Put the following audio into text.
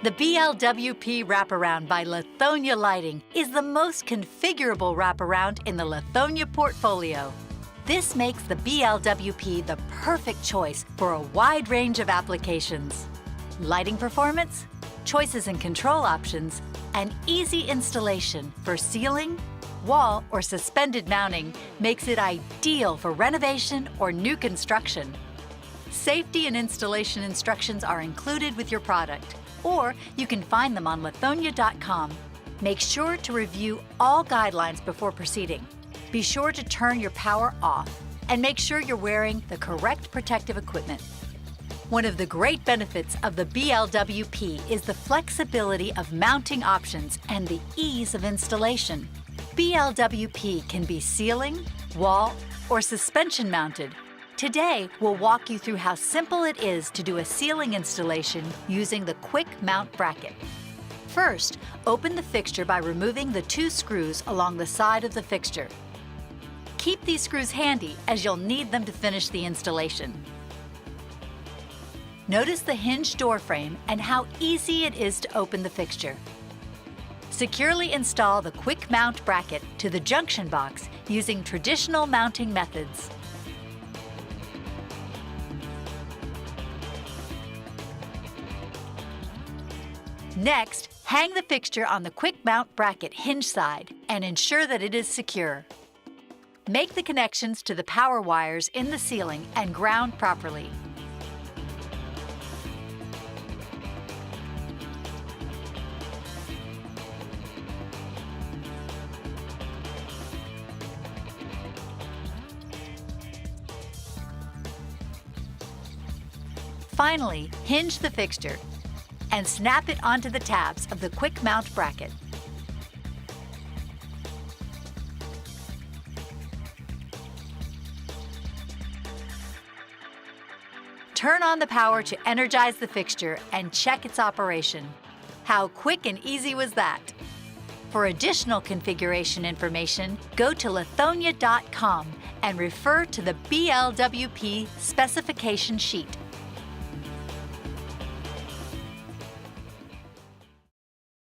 The BLWP Wraparound by Lithonia Lighting is the most configurable wraparound in the Lithonia portfolio. This makes the BLWP the perfect choice for a wide range of applications. Lighting performance, choices and control options, and easy installation for ceiling, wall, or suspended mounting makes it ideal for renovation or new construction. Safety and installation instructions are included with your product, or you can find them on lithonia.com. Make sure to review all guidelines before proceeding. Be sure to turn your power off and make sure you're wearing the correct protective equipment. One of the great benefits of the BLWP is the flexibility of mounting options and the ease of installation. BLWP can be ceiling, wall, or suspension mounted. Today, we'll walk you through how simple it is to do a ceiling installation using the quick mount bracket. First, open the fixture by removing the 2 screws along the side of the fixture. Keep these screws handy as you'll need them to finish the installation. Notice the hinged door frame and how easy it is to open the fixture. Securely install the quick mount bracket to the junction box using traditional mounting methods. Next, hang the fixture on the quick mount bracket hinge side and ensure that it is secure. Make the connections to the power wires in the ceiling and ground properly. Finally, hinge the fixture and snap it onto the tabs of the quick mount bracket. Turn on the power to energize the fixture and check its operation. How quick and easy was that? For additional configuration information, go to lithonia.com and refer to the BLWP specification sheet.